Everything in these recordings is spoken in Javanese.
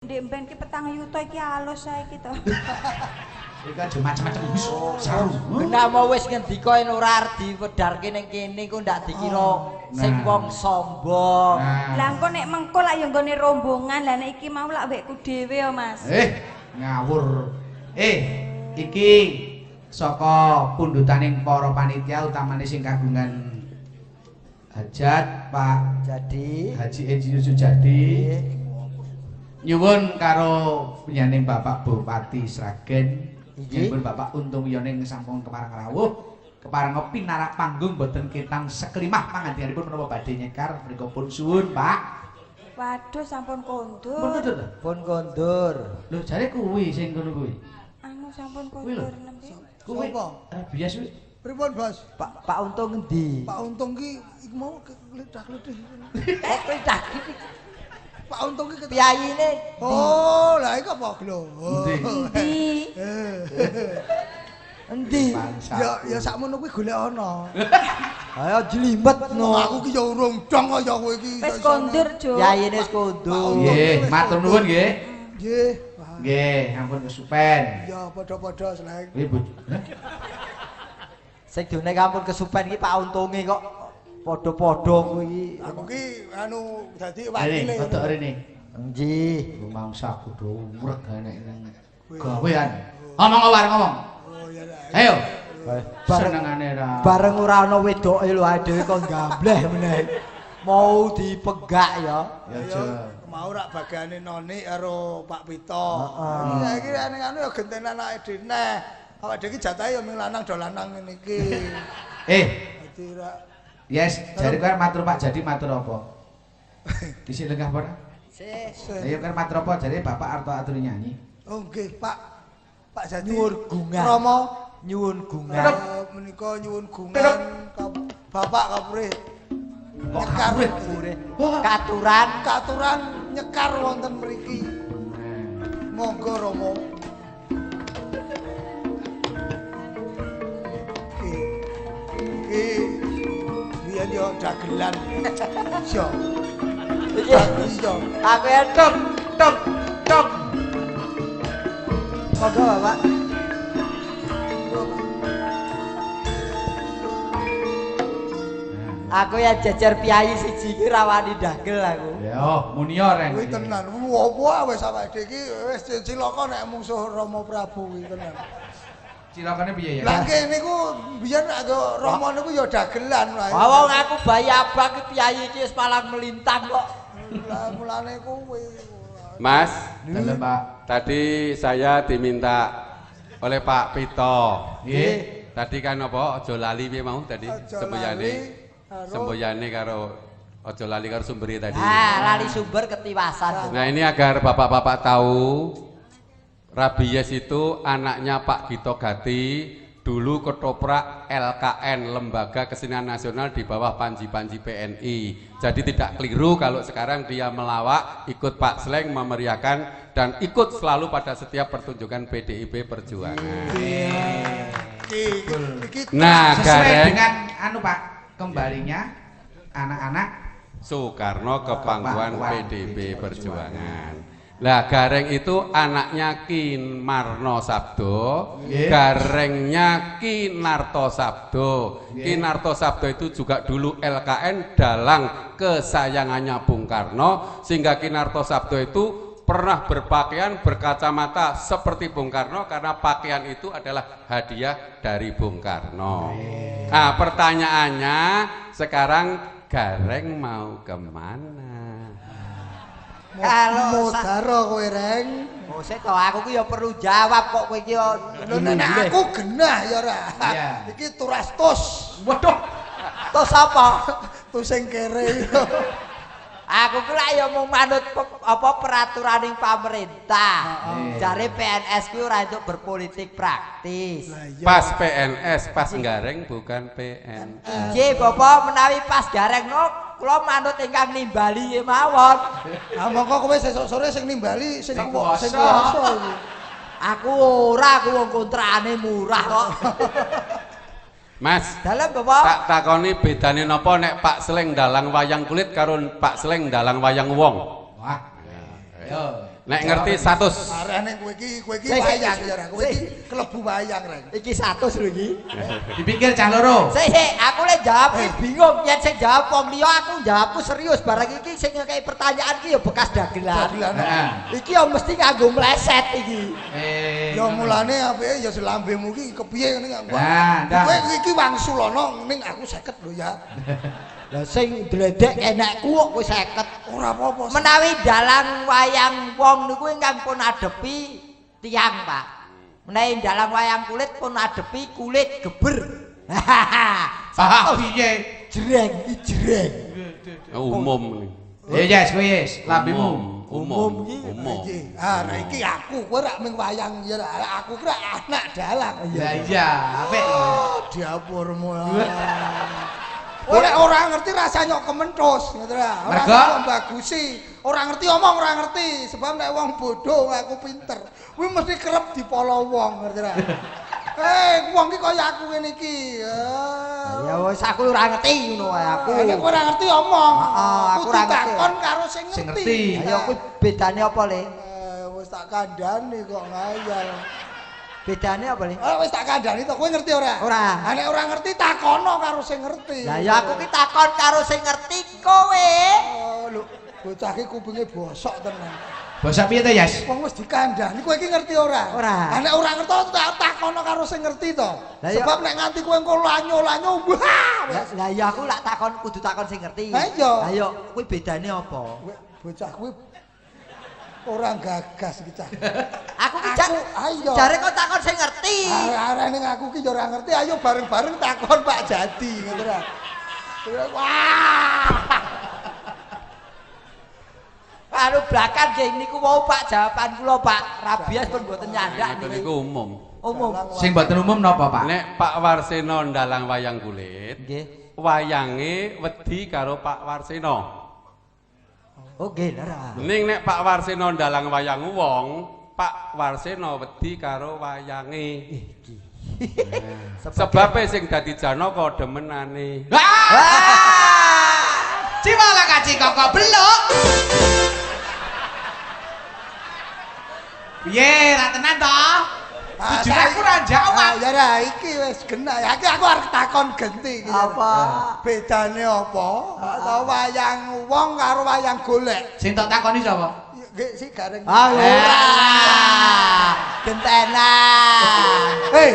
Ndek mben ki 4 juta iki alus saiki to. Iki aja macam-macam saru. Benak mau wis ngendika ora arep diwedarke ning kene ku ndak dikira sing wong sombong. Lah engko nek mengko lak ya nggone rombongan, lah nek iki mau lak wekku dhewe ya, Mas. Ngawur. Iki saka pundhutaning para panitia utamane sing kagungan hajat Pak Haji Insinyur Sujadi. Nyuwun karo penyanyi Bapak Bupati Sragen, nyuwun Bapak Untung Yoning sampun keparang rawuh, keparang pinarak panggung boten ketang seklimah pangandikanipun menapa badhe nyekar mriku pun suwun, Pak. Waduh sampun kondur. Pun kondur to? Pun kondur. Lho jare kuwi sing ngono kuwi. Anu sampun kondur nembe. Kuwi bias kuwi. Pripun, Bos? Pak Untung ngendi? Pak Untung ki iku mau kledak-kledih. Kok kledak iki? Pak Untung ki piyayine. Oh, lah iku apa lho? Endi? Endi? Ya sakmono kuwi golek ana. Ayo jlimbet no. Aku ki ya urung dong kaya kowe iki. Wis kondur, Jo. Piyayine wis kondur. Nggih, matur nuwun nggih. Nggih. Nggih, ampun kesupen. Ya padha-padha Sleng. Nggih, Bu. Sing dene kampung kesupen iki Pak Untunge kok padha-padha kuwi. Aku ki anu dadi Rene, wakile. kodok rene. Nggih. Rumangsa kudu urek enek gawean. Ngomong ngomong. Oh ya. Ayo. Bareng Senengane ra. bareng ora ana wedoke lho dhewe kok gambleh meneh. Mau dipegak ya. Ya Ya aja. mau rak bagane Noni karo Pak Pito. Heeh. Ya iki anu ya gentenan anake dene. Awak dhewe ki jatahe ya ming lanang do lanang ngene iki. Dadi rak Yes, jare kowe matur Pak Jadi matur apa? Disi lenggah apa? Ayo kan matur apa jare Bapak Arto aturi nyanyi. Oh nggih, Pak. Pak Jadi Nyuwun gungan. Rama Nyuwun gungan. menika nyuwun gungan Bapak Kapurih. Nyekar Kapurih. Katuran katuran nyekar wonten mriki. Monggo Rama. Iki biyen yo dagelan. Iya. Iya. Aku ya tok tok tok. Monggo Bapak. Aku ya jajar piyayi siji iki rawani dagel aku. Ya, muni reng. Kuwi tenan. Apa wis awake iki wis cilaka nek mungsuh Rama Prabu kuwi tenan. Cilakane piye ya? Lah kene niku biyen agak Rama niku ya dagelan wae. Wong aku bayi abang iki piyayi iki wis malah melintang kok. Lah mulane kuwi. Mas, Dalem, Pak. tadi saya diminta oleh Pak Pito. Nggih. Tadi kan apa? Ojo lali piye mau tadi? Aja Semboyane. lali Semboyane karo ojo lali karo sumberi tadi. Lali sumber ketiwasan. Nah, ini agar bapak-bapak tahu, Rabies itu anaknya Pak Gito Gati, dulu ketoprak LKN, Lembaga Kesenian Nasional di bawah Panji-Panji PNI. Jadi tidak keliru kalau sekarang dia melawak, ikut Pak Sleng memeriahkan, dan ikut selalu pada setiap pertunjukan PDIP Perjuangan. Nah, Sesuai Gareng dengan anu Pak, kembalinya anak-anak Soekarno ke pangkuan PDIP Perjuangan. Lah Gareng itu anaknya Ki Marno Sabdo, Garengnya Ki Narto Sabdo. Ki Narto Sabdo itu juga dulu LKN, dalang kesayangannya Bung Karno, sehingga Ki Narto Sabdo itu pernah berpakaian berkacamata seperti Bung Karno karena pakaian itu adalah hadiah dari Bung Karno. Nah, pertanyaannya sekarang Gareng mau kemana? Kalau modaro kowe reng. Oh, sik to aku ki ya perlu jawab kok kowe iki yo. Lho nek aku genah ya ora. Iya. Iki turastus. waduh, Terus apa? Tu sing kere. Aku ki lak ya mung manut peraturaning pamerintah. Jare PNS ki ora entuk berpolitik praktis. Pas PNS, pas Gareng bukan PNS. Injih Bapak menawi pas Gareng no kula manut ingkang nimbali mawon. Ah mongko kowe sesuk sore sing nimbali sing kuwasa. sing kuwasa iki. Aku ora aku wong kontraane murah kok. Mas, Dalem Bapak. tak takoni bedane napa nek Pak Sleng dalang wayang kulit karo Pak Sleng dalang wayang wong? wah, yo, Nek ngerti 100. Arene kowe iki wayang ya, kowe iki klebu wayang rek. Iki 100 lho iki. Dipikir cah loro. Sik, aku lek jawab bingung, yen sing jawab wong liya aku jawabku serius. Barang iki sing ngekeki pertanyaan ki ya bekas dagelan. Iki ya mesti nganggo mleset iki. Ya mulane apike ya selambemu ki kepiye ngene kok. Kowe iki wangsulana ning aku 50 lho ya. Lah sing dledek enekku kok kowe 50. Ora apa-apa. Menawi dalang wayang wong niku ingkang pun adepi tiang, Pak. Menawi dalang wayang kulit pun adepi kulit geber. Hahaha. Piye? Jreng iki jreng. Umum. Ya yes, kowe yes, lambemu. Umum. Ah, nek iki aku kowe rak mung wayang ya aku ki anak dalang. Ya iya, apik. Diapurmu. Oleh orang ngerti rasanya kementhus, ngono ta. Ora bagusi. Ora ngerti omong, ora ngerti. Sebab nek wong bodoh aku pinter. Kuwi mesti kerep dipolo wong, ngerti ta. Wong iki kaya aku ngene iki. Ya wis aku ora ngerti ngono wae aku. Nek ora ngerti omong. Aku ora ngerti. Takon karo sing ngerti. Ayo kuwi bedane apa, Le? Wis tak kandhani kok ngayal. Bedane apa, Le? Wis tak kandhani to, kowe ngerti ora? Ora. Nek ora ngerti takono karo sing ngerti. Lah ya aku ki takon karo sing ngerti kowe. Lho, bocah ki kupinge bosok tenan. Bosok piye to, Yas? Wong wis dikandhani kowe iki ngerti ora? Ora. Nek ora ngerti takono karo sing ngerti to. Sebab nek nganti kowe engko lanyo-lanyo lah ya aku lak takon kudu takon sing ngerti. Ayo kuwi bedane apa? Bocah kuwi ora gagas iki cah. Aku ki ayo. Jare kok takon sing ngerti. Arene aku ki ya ora ngerti. Ayo bareng-bareng takon Pak Jadi, ngono ora. Wah. Anu blakan nggih niku wau Pak jawaban kula Pak. Rabies pun mboten nyandak niku umum. Umum. Sing mboten umum napa, Pak? Nek Pak Warsena ndalang wayang kulit, nggih. Wayange wedi karo Pak Warsena. Oh nggih, lara. Ning nek Pak Warsena ndalang wayang wong, Pak Warsena wedi karo wayange. Iki. Sebabe sing dadi Janaka demenane. Cimala kaci koko beluk. Piye, ra tenan to? Tujune aku ora jawab. Ya ra iki wis genah. Iki aku arep takon genti iki. Apa? Bedane apa? Atau wayang wong karo wayang golek. Sing tak takoni sapa? Nggih sik gareng. Ora. Gentenan. Hei.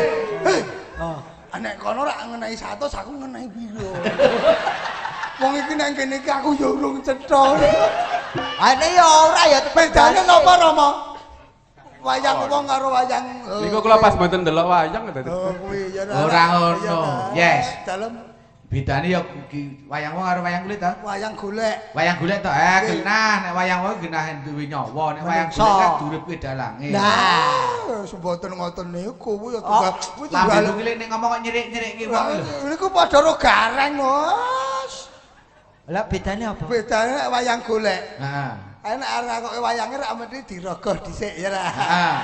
Nek kono rak ngenehi 100 aku ngenehi piro? Wong iki nang kene iki aku ya urung cetha. Ane ya ora ya bedane napa Rama? Wayang wong karo wayang niku kula pas mboten ndelok wayang dadi. Oh kuwi ya ora ngono. Yes. Dalem bedane ya wayang wong karo wayang kulit ta? Wayang golek. Wayang golek to genah nek wayang wong genah duwe nyawa nek wayang golek kan durip kuwi dalange. Nah, mboten ngoten niku kuwi ya kuwi lambene kuwi nek ngomong kok nyirik-nyirikke wong lho. Niku padha karo gareng, Mas. Lah bedane apa? Bedane nek wayang golek. Heeh. Nek arek kok wayange rak mesti dirogoh dhisik ya ra. Heeh.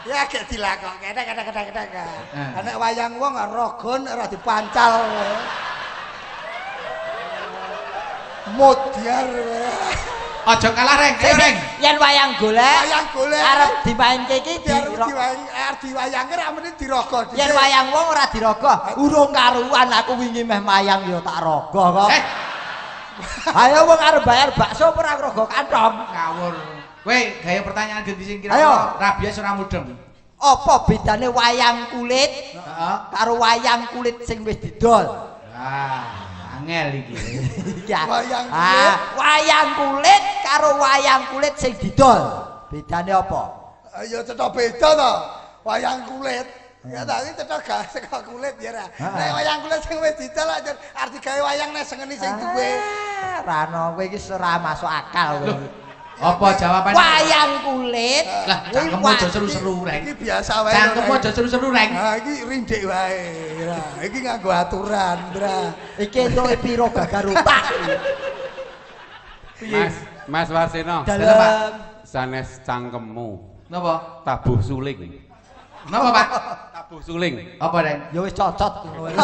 Ya gek dilakokke kadang-kadang. Nek wayang wong rogon ora dipancal. Modiar. Aja kalah reng, reng. Yen wayang golek arep dimainke iki diwayange rak mesti dirogoh dhisik. Yen wayang wong ora dirogoh, urung karuan aku wingi meh mayang ya tak rogoh kok. Ayo wong arep bayar bakso ora rogoh kantong. Ngawur. Kowe gawe pertanyaan ganti sing kira-kira rabies ora mudeng. Apa bedane wayang kulit karo wayang kulit sing wis didol? Angel iki. Wayang kulit karo wayang kulit sing didol. Bedane apa? Ya cetha beda to. Wayang kulit ya tapi cetha gak saka kulit ya ra. Nek wayang kulit sing wis didol arti gawe wayang nek sengeni sing duwe. Rano kowe iki ora masuk akal kowe. Apa jawabannya? Wayang kulit. Lah, cangkemmu aja seru-seru reng. Iki biasa wae. Cangkemmu aja seru-seru reng. Ha iki rindik wae. Iki nganggo aturan, Bra. Iki entuke piro gagar otak. Mas Warsena. Dalem Sanes cangkemmu. Napa? Tabuh suling. Napa, Pak? Tabuh suling. Apa, Reng? ya wis cocot ngono.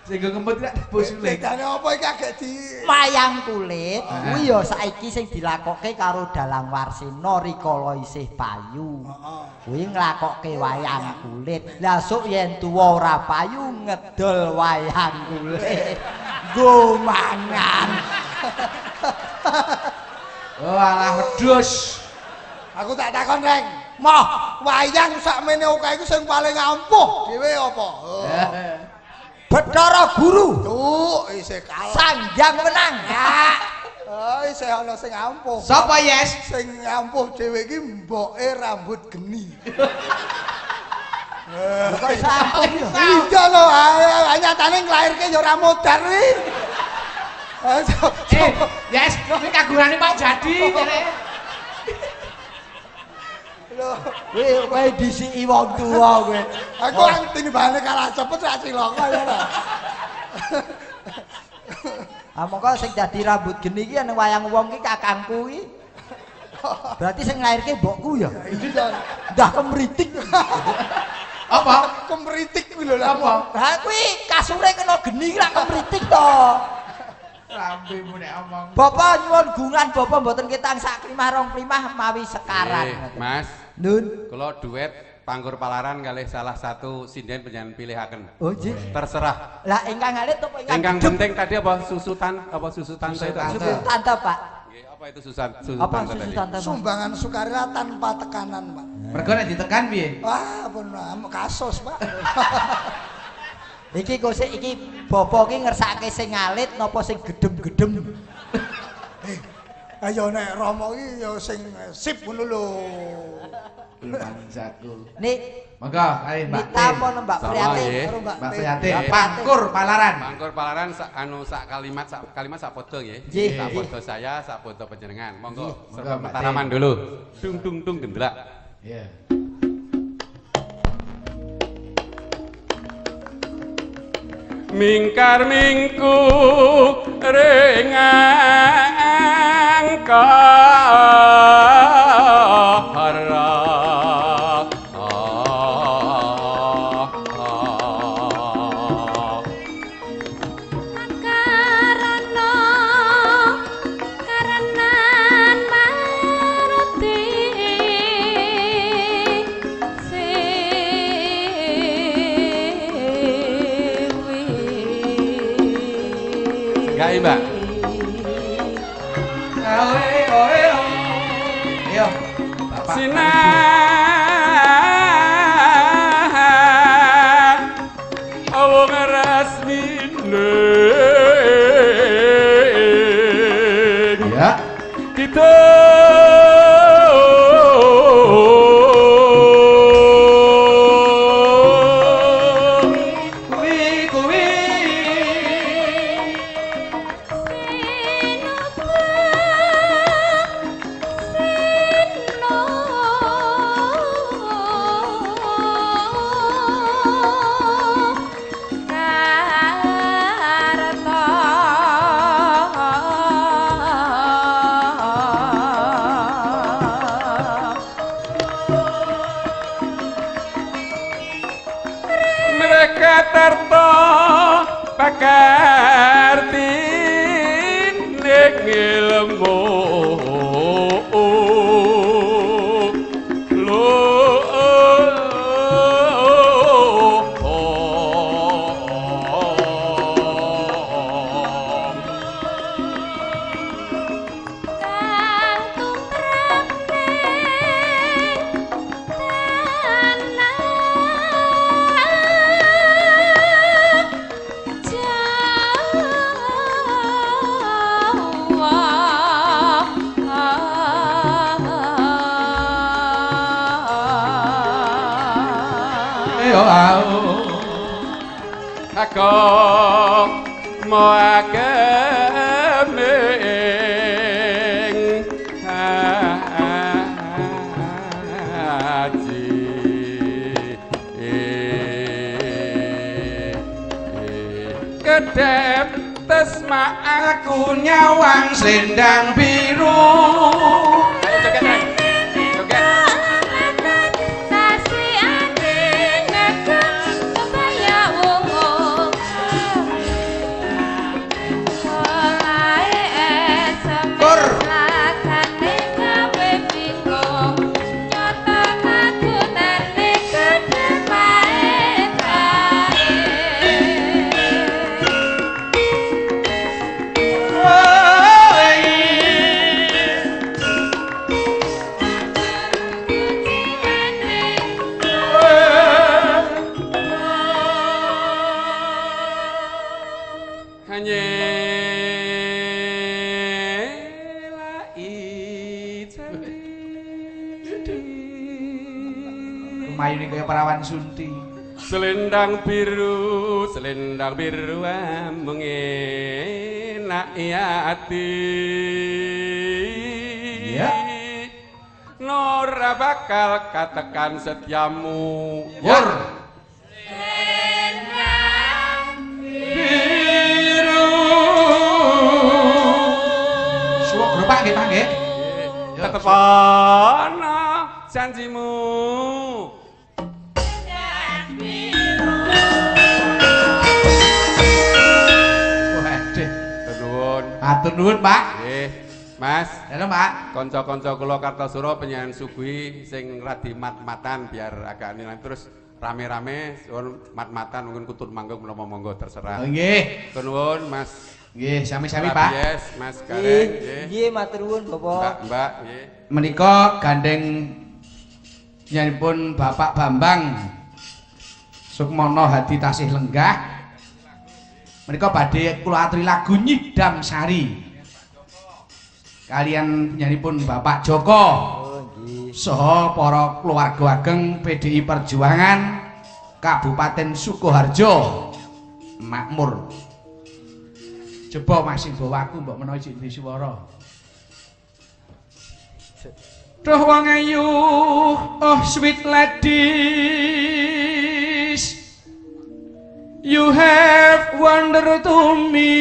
Sing ngempet tak tebus suling. Bedane apa iki agek di Wayang kulit kuwi ya saiki sing dilakokke karo Dalang Warsina rikala isih payu. Kuwi nglakokke wayang kulit. Lah sok yen tuwa ora payu ngedol wayang kulit. Nggo mangan. Oh alah wedhus. Aku tak takon Reng. Moh, wayang sakmene akeh iku sing paling ampuh dhewe apa? Bathara Guru. Tuh, isih kalah. Sanjang menang. Ya. Oh, isih ana sing ampuh. Sapa yes? Sing ampuh dhewe iki mboke rambut geni. Kok sampuh ya? Iya lho, nyatane nglairke ya ora modar kuwi. Yes, kuwi kagungane Pak Jadi kene. Kowe disiki wong tuwa kowe. Aku kan timbangane kalah cepet sak cilaka ya. Mongko sing dadi rambut geni iki ning wayang wong iki kakangku iki. Berarti sing nglairke mbokku ya. Ndah kemritik. Apa? Kemritik kuwi lho lha apa? Ha kuwi kasure kena geni ra kemritik to. Rambemu nek omong. Bapak nyuwun gungan bapak mboten ketang sak klimah rong klimah mawi sekaran. Mas, Nun. kula duet Pangkur Palaran kalih salah satu sinden penyanyi pilihaken. Oh, nggih. Terserah. Lah ingkang alit apa Ingkang penting tadi apa susutan itu? Susu tante, Pak. Nggih, apa itu susu Apa tante susu tadi? tante? Mas? Sumbangan sukarela tanpa tekanan, Pak. Mergo nek ditekan piye? Wah, pun kasus, Pak. Iki kok sik iki bapak iki ngersake sing alit napa sing gedhem-gedhem. Ayo nek Rama iki ya sing sip ngono lho. Manjaku. Nik Monggo, ayo Mbak. Nita apa Mbak Sama, Priatin nggih. karo Mbak Tin? Priatin, Mbak Pangkur Palaran. Pangkur Palaran sak kalimat sak podo nggih. Nggih. Sak podo saya, sak podo panjenengan. Monggo, Monggo, serta Mbak mataraman Tin. dulu. Dung dung dung gendelak. Iya. Mingkar mingku rengang kahara Karanan maruti Enggak, Mbak. Ayo. Bapak. Sinar awong rasmine Ya. kita Kuwi. mereka tarto pakarti ning ilmu Ayo au. aku mau ageming haji kedep tesma Aku nyawang selendang biru. ayo joget Ray. Joget Mayune kaya perawan sunti. Selendang biru mengenai hati. Iya. Nora bakal katakan setiamu. Wur. Biru. Suwuk grupak nggih, Pak nggih. Tetepono janjimu. Atur nuwun, Pak. Nggih, Mas. Halo, Pak. Kanca-kanca kula Kartosuro penyanyi suguhi sing radi mat-matan biar agak nilan terus rame-rame suwun mat-matan mungkin kutut manggung menapa monggo terserah. Oh, nggih. Nuwun, Mas. Nggih, sami-sami, Pak. Yes, Mas Gareng, nggih. Nggih, matur nuwun, Bapak. Mbak, nggih. Menika gandeng nyanipun Bapak Bambang Sukmono Hadi Tasih Lenggah. Menika badhe kula aturi lagu Nyidam Sari. Kalian nyanipun Bapak Joko. Oh, nggih. Saha para keluarga ageng PDI Perjuangan Kabupaten Sukoharjo. Makmur. Coba masih bawa aku mbok menawa iki swara. Duh wong ayu, oh sweet ladies, you have wonder to me.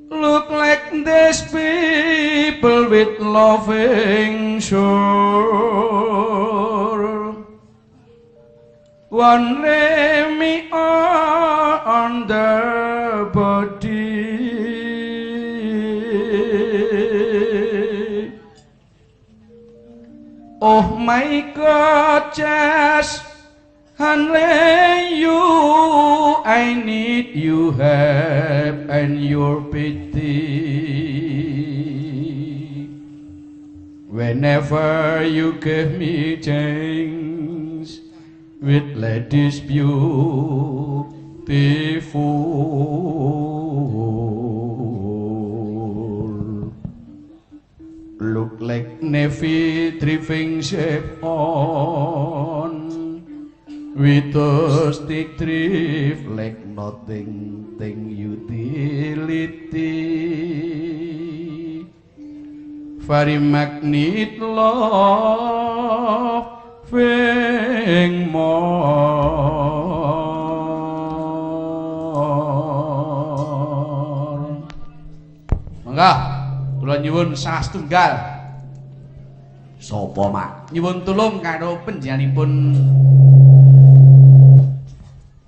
Look like these people with loving soul. One lay me on the body. Oh my God, just only you, I need you help and your pity. Whenever you give me thanks with ladies beautiful, look like Navy driving ship on with a stick drift like nothing thing utility. Very magnet loving more. Mangga kula nyuwun salah setunggal. Sapa, Mak? Nyuwun tulung karo penjenenganipun.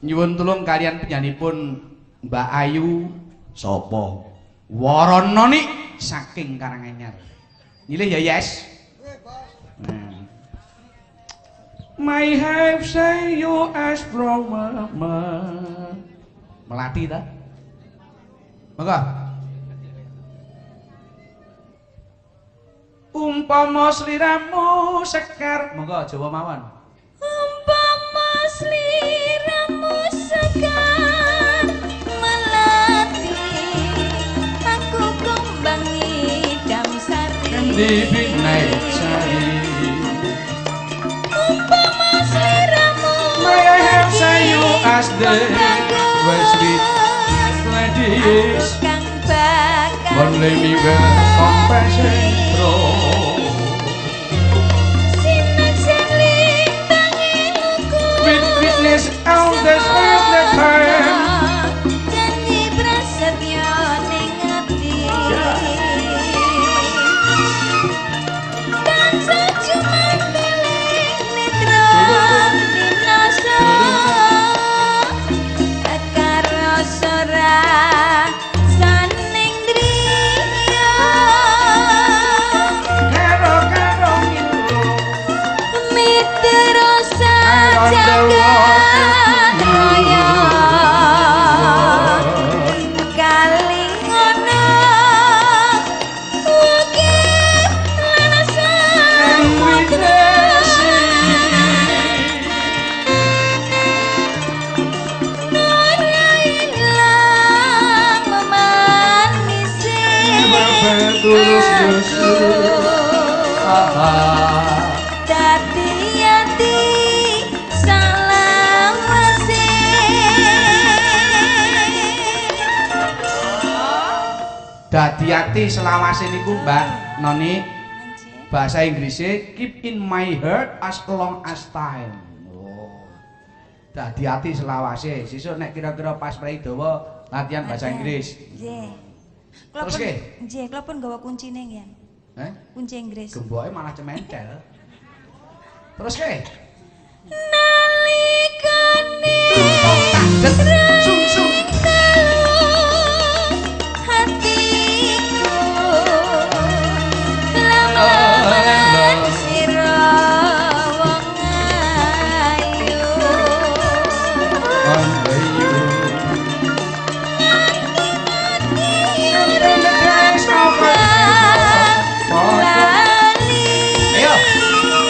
Nyuwun tulung kalian penyanipun Mbak Ayu. Sapa? Waranani saking Karanganyar. Nyilih ya, Yes. My have say you as from mama. Melati ta? Monggo. Umpama sliramu sekar, monggo Jawa mawon. Umpama sliramu sekar melati, aku kumbang Nyidam Sari. Endi binae sari. Umpama sliramu May I have say you as the sweet ladies. kang bakal Only me will compassion throw. With witness all this all the time. Janji prasetyo ning ati. Kanca cuma teling netra dinasa. Karo sora saning driya. Karo Mitra sajagat raya. dadi ati salawase Dadi ati selawase niku Mbak Noni bahasa Inggrisnya keep in my heart as long as time. Oh. Dadi ati selawase. Sesuk nek kira-kira pas prei dawa latihan bahasa Inggris. Nggih. Terus ke? Nggih, kula pun gawa kuncine nggih. Kunci Inggris. Gemboke malah cementel. Terus ke? nalikane Sung-sung. hatiku lamun sira wong ayu Ayo,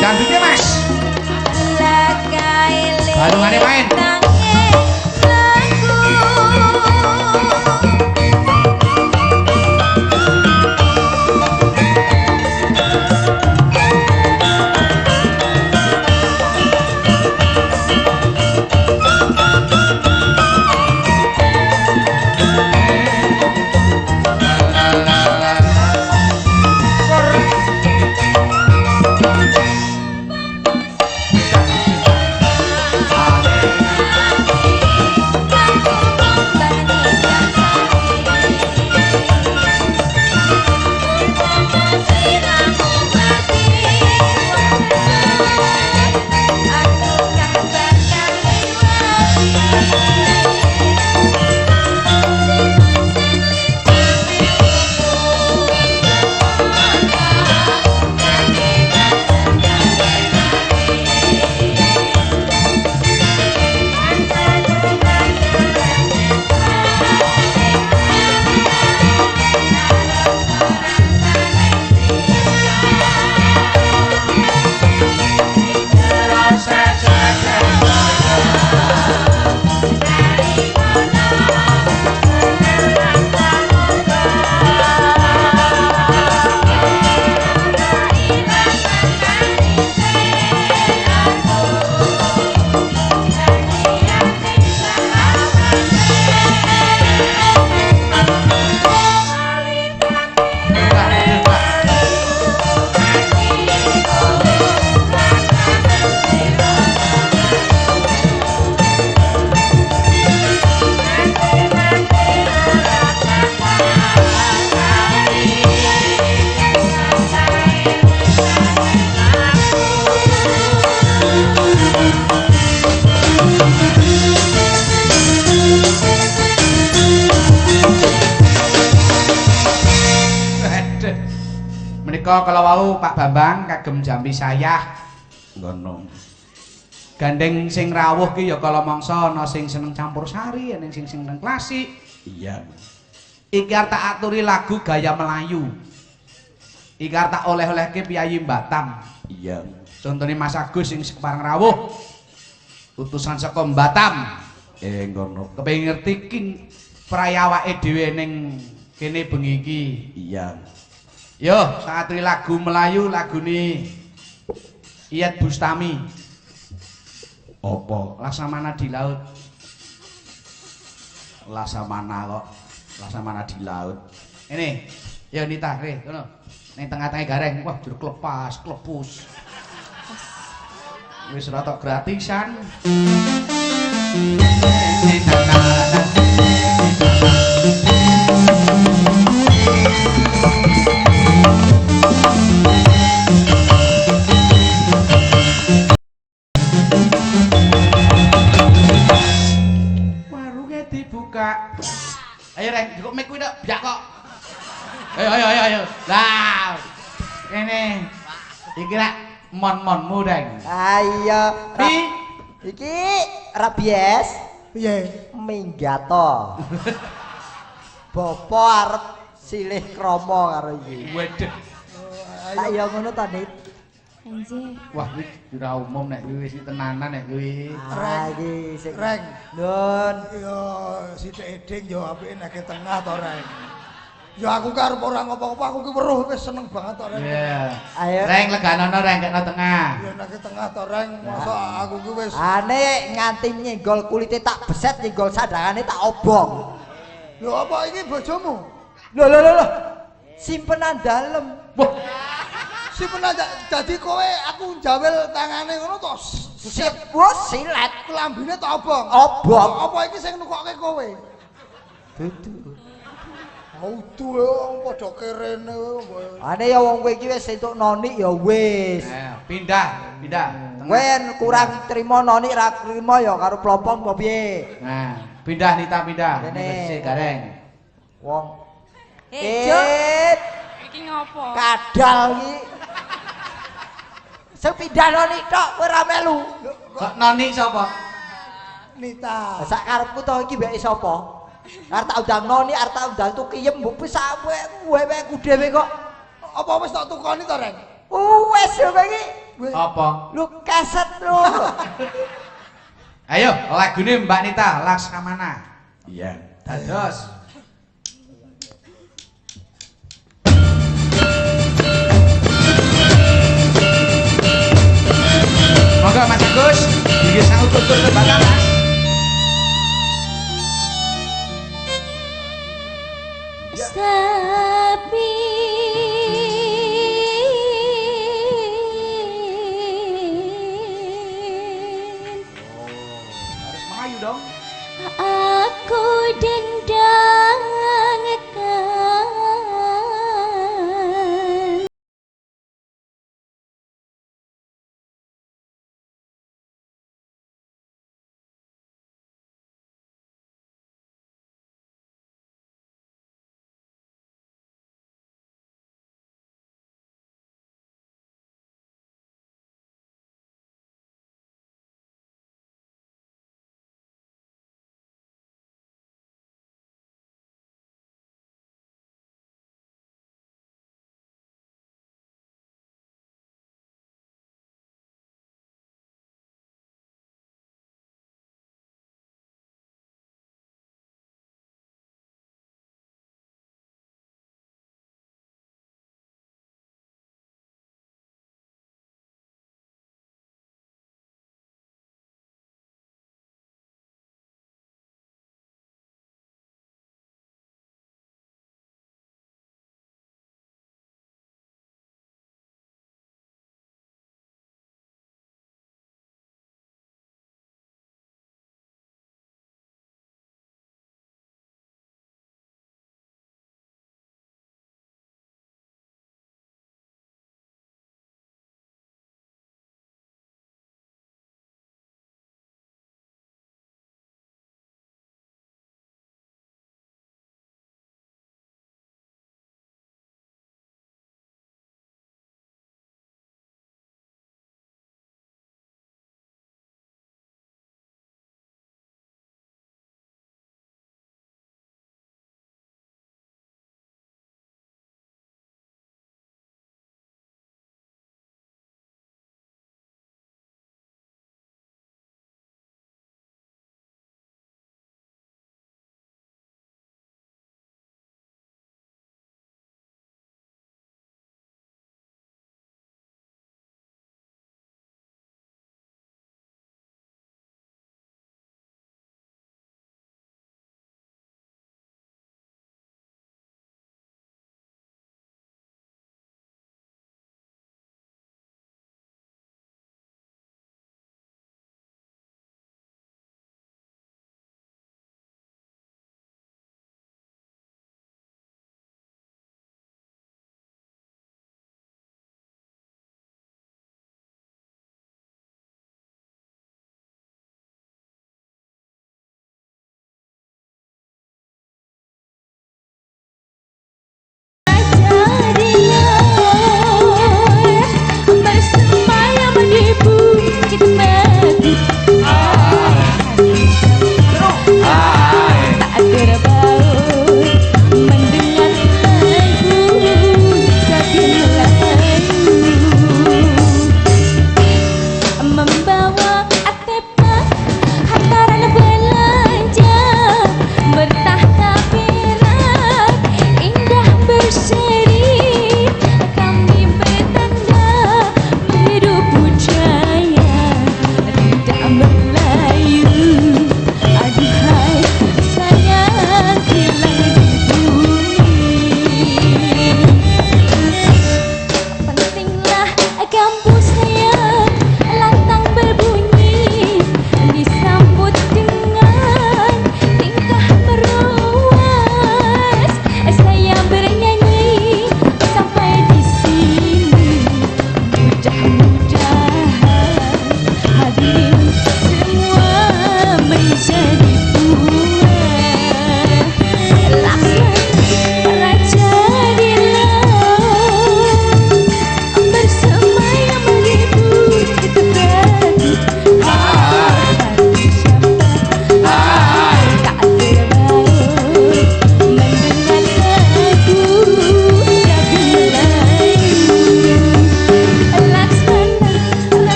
jambitnya Mas. Balungane main. Menika kalau wau Pak Bambang kagem jambi sayah ngono. Gandeng sing rawuh ki ya kala mangsa ana sing seneng campur sari, ana sing seneng klasik. Iya. Iki arep tak aturi lagu gaya Melayu. Iki arep tak oleh-olehke piyayi Batam. Iya. Contone Mas Agus sing separeng rawuh. Utusan saka Batam. Ngono. Kepengin ngerti ki prayawake dhewe ning kene bengi iki. Iya. Yo, tak aturi lagu Melayu lagune Iyeth Bustami. Apa? Laksamana di laut. Laksamana kok. Laksamana di laut. Ini, ya Nita, ngono. Ning tengah-tengah gareng, wah jur klepas, klepus. Wis rada gratisan. Warungnya dibuka. Ayo Reng, cukup mic kuwi tok, biak kok. Ayo. Lah. Kene. Iki rek mon-monmu, Reng. Ayo. Iki rabies. Piye? Minggato. Bapa arep silih krama karo iki. Waduh. Tak ya ngono ta, Dit. Nggih. Wah, kuwi ora umum nek kuwi wis tenanan nek kuwi. Ah, iki sing Reng. Nun. Yo sithik eding yo apike nek tengah to, Reng. Ya aku karep ora ngopo-ngopo, aku ki weruh wis seneng banget to Reng. Iya. Ayo. Reng leganono reng kena tengah. Ya nek tengah to Reng, masa aku ki wis Ane nganti nyenggol kulite tak beset, nyenggol sandangane tak obong. lho apa iki bojomu? Lho. Simpenan dalem. Wah, Simpen aja dadi kowe aku njawel tangane ngono to. Sip, wos silet. Klambine tak obong. Obong. Apa iki sing nukokke kowe? Dudu. Audu wong padha kerene. Ane ya wong kowe iki wis entuk nonik ya wis. pindah. Wen kurang trimo nonik ra trimo ya karo plompong apa piye? Nah, pindah Nita pindah. Kene. Sik gareng. Wong Jo. Iki ngopo? kadal iki. Sepindah nonik tok kowe ra melu. Kok noni sapa? Nita. Sak karepku to iki mbek sapa? Arep tak undang noni, arep tak undang tukiyem mbok wis weweku dhewe kok. Apa wis tak tukoni to Reng? Wes yo kowe iki. Apa? Lu keset lu. Ayo, lagune Mbak Nita Laksamana. Iya. Dados. Monggo Mas Agus, iki sangut tutur ke Bapak Mas. Sapi Harus melayu dong. aku dendang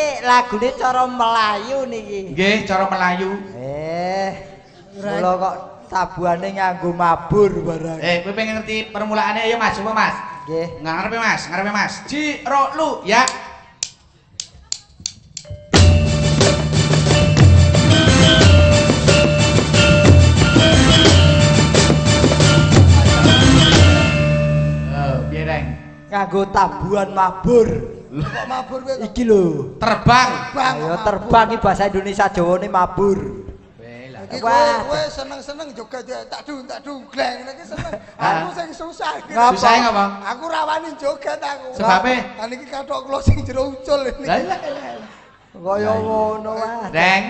Niki lagune cara Melayu niki. Nggih, cara Melayu. Mula kok tabuhane nganggo mabur barang. Kowe pengen ngerti permulaane ayo Mas, coba Mas. Nggih. Ngarepe Mas. Ji ro lu ya. Piye, Reng? Nganggo tabuhan mabur. Kok mabur kowe? Iki lho, Terbang. ayo terbang iki bahasa Indonesia Jawane mabur. Iki kowe seneng-seneng joget tak dung gleng iki seneng. Aku sing susah iki. Susah ngapa? Aku rawani joget aku. Sebabe? Lah niki kathok kula sing jero ucul ini. Kaya ngono wae. Reng.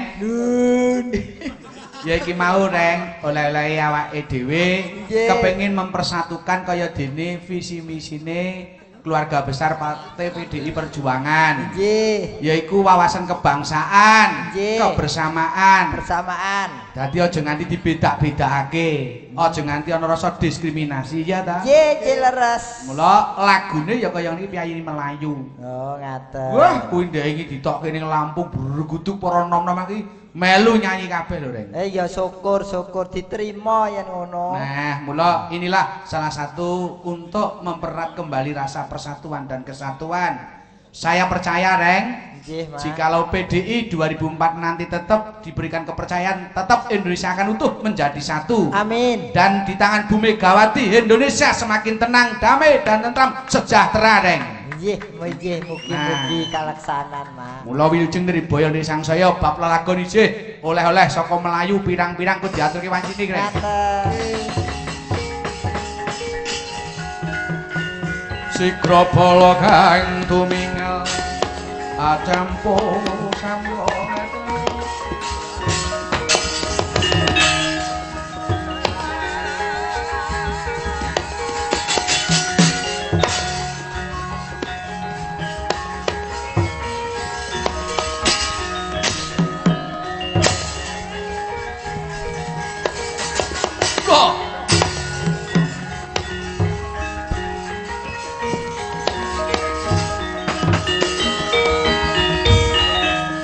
Ya iki mau Reng, oleh-oleh awake dhewe kepengin mempersatukan kaya dene visi misine keluarga besar Partai PDI Perjuangan. Nggih. Yaiku wawasan kebangsaan, kebersamaan. Dadi aja nganti dibedak-bedakake. Aja nganti ana rasa diskriminasi ya ta? Nggih, leres. Mula lagune ya kaya niki piyayine Melayu. Oh, ngaten. Wah, kuwi ndek iki ditokke ning Lampung berguduk para nom-nom iki melu nyanyi kabeh lho, Reng. Ya syukur diterima yen ngono. Nah, mula inilah salah satu untuk mempererat kembali rasa persatuan dan kesatuan. Saya percaya, Reng, jikalau PDI 2004 nanti tetap diberikan kepercayaan, tetap Indonesia akan utuh menjadi satu. Amin. Dan di tangan Bu Megawati, Indonesia semakin tenang, damai dan tentram, sejahtera, Reng. Mugi-mugi kalaksanan, Mas. Mula wilujeng nriboyo ning sangsaya bab lelagon isih oleh-oleh saka Melayu pirang-pirang kudu diaturke wancine, Reng. Sigra bala kang tumingel acampo samyo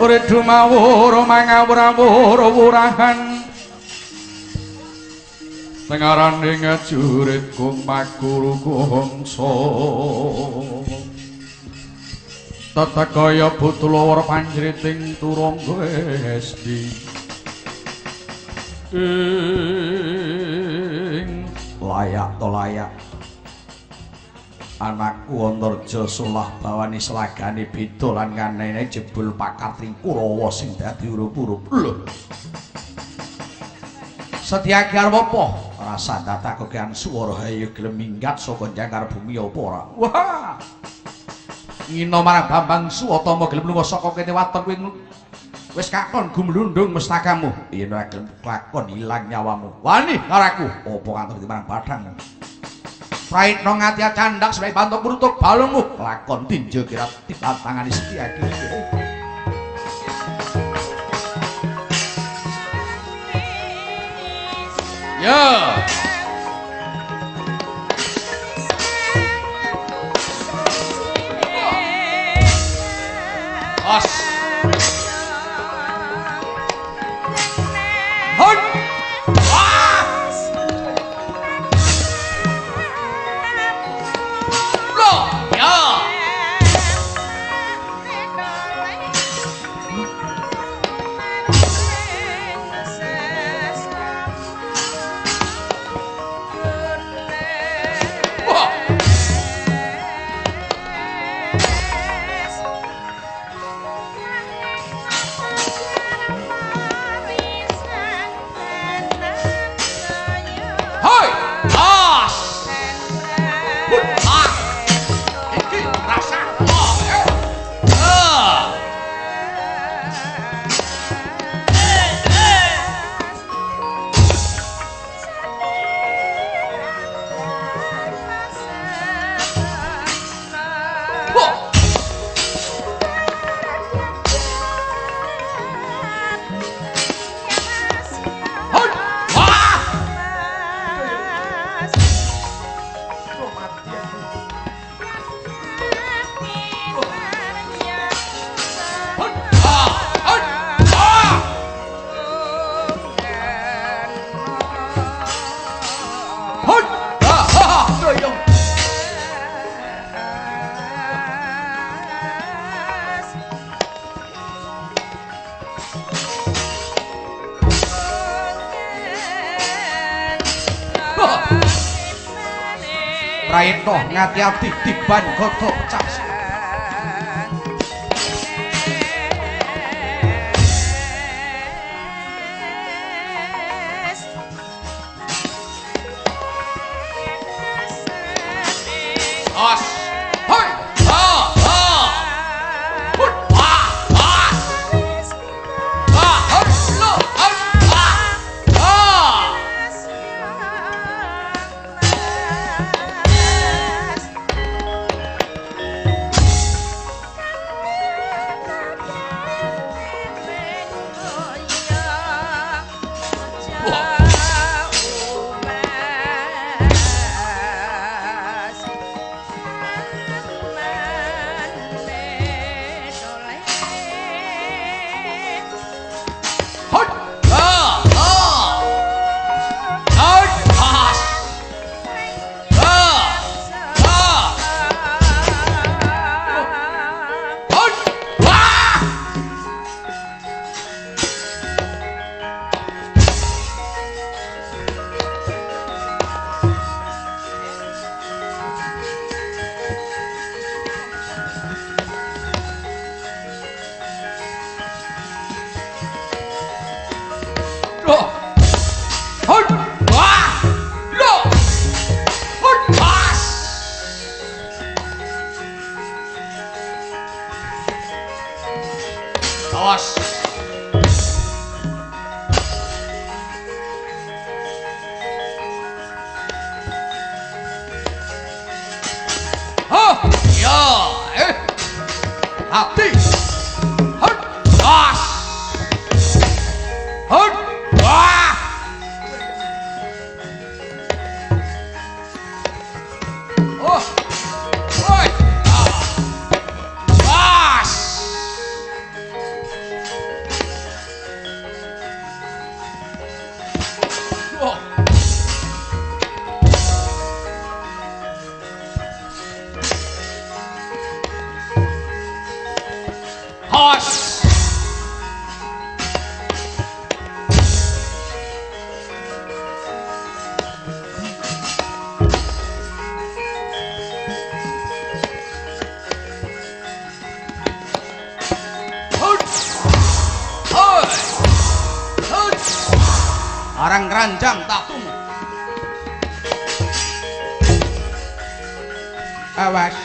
urip dumawur mangawur-awur-wurahan tengarane ngajurit kumakuru kumso tatakaya butulawar panjriting turangga esdi layak to layak anakku Antarja Sulah bawani selagane beda lan kanene jebul pakatring Kurawa sing dadi urup-urup. Lho. Setyaki arep apa? Rasa datakokean swara hayu gelem minggat saka jangkar bumi apa ora? Wah. Ngina marang Bambang Suwatama gelem lunga saka kene waton kuwi wis kakon gumlundung mestakamu. Yen ora gelem lakon ilang nyawamu. Wani karaku apa kantor di marang Badang. Praitno ngati candak sebagai bantuk merutuk balungmu lakon tinju kira tiba tangani Setyaki. Ya. Os. Hon. Prayitna ngati-ati diban gata pecah. Os. Hoi. Ha ha. Hut. Ha ha. Ha ha. Lo. Ha ha. Ha. Hut. Ha ha. Hut. Ha. Ha. Ha. Hut. Wah. Lo. Hut. Wah. Lo. Hut. Pas. Awas. Oh, ya, hati, hut, pas, hut, wah, oh, oi, pas, oh. Hos. Hut. Oi. Hut. Arang keranjang tak tunggu. Awas.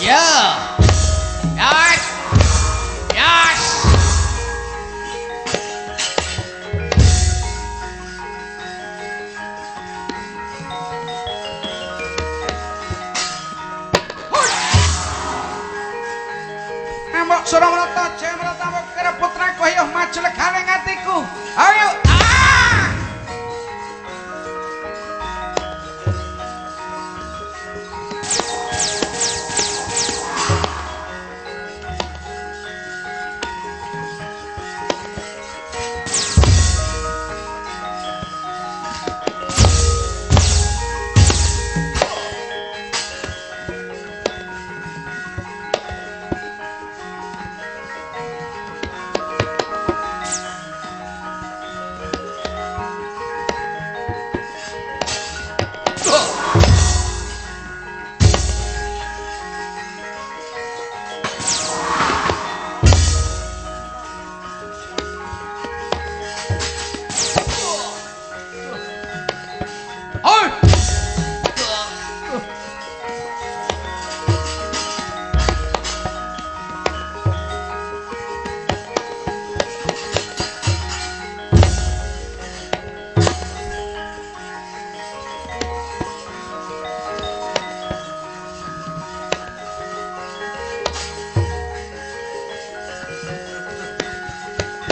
Ya. Yas. Yas. Ambok Suramarta Jayamrata kira putraku ayo maju legane ngatiku. Ayo. Ah!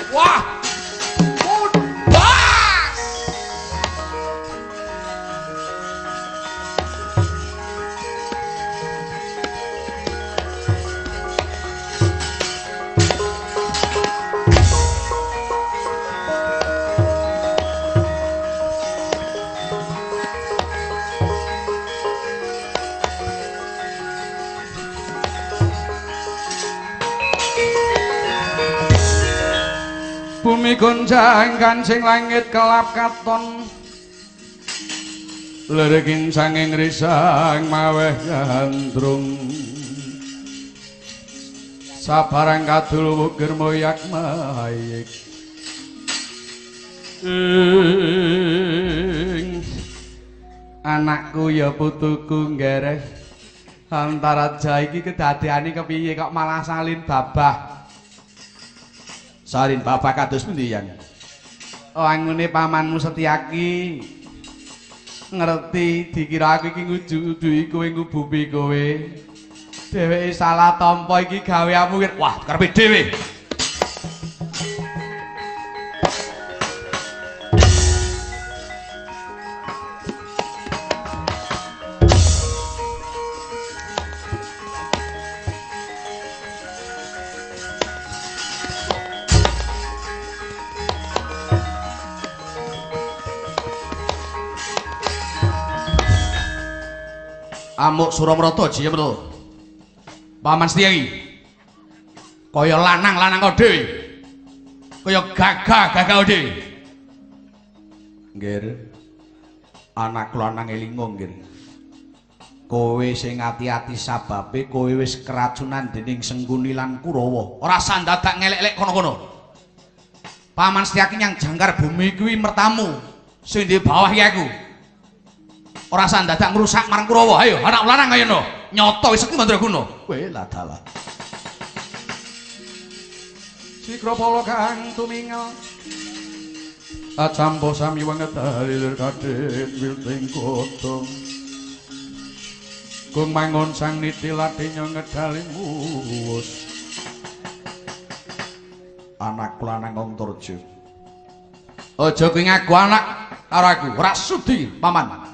Wah! Bas! Bumi gonjang kancing langit kelap katon Leriking sanging risang maweh gandrung sabarang kadul wukir moyak mayik anakku ya putuku ngereh antara jaiki kedadeane kepiye kok malah salin babah salin babah kados pundi yang angune pamanmu Setyaki ngerti dikira aku iki nguju-ujuhi kowe ngububi kowe dheweke salah tampa iki gaweanmu wah karepe dhewe Amuk Suramrata jiya betul. Paman Setyaki. Kaya lanang-lanang kok dhewe. Kaya gagah-gagah dhewe. Nggih. Anak lanang elingo nggih. Kowe sing ati-ati sababe kowe wis keracunan dening Sengkuni lan Kurawa. Ora sandadak ngelek-elek kono-kono. Paman Setyaki nyang jangkar bumi kuwi mertamu sing di bawah iki aku. Ora sandadak ngrusak marang Kurawa. Ayo anak lanang kaya no. Nyoto wis sekti mandraguna. Kowe lah dalah. Sikrapala kang tumingal. Acampo sami wenget dalir kadhet wilting godhong. Kung mangun sang niti latinya ngedali muwus. Anak lanang Antarja. Aja kowe ngaku anak karo aku. Ora sudi, Paman.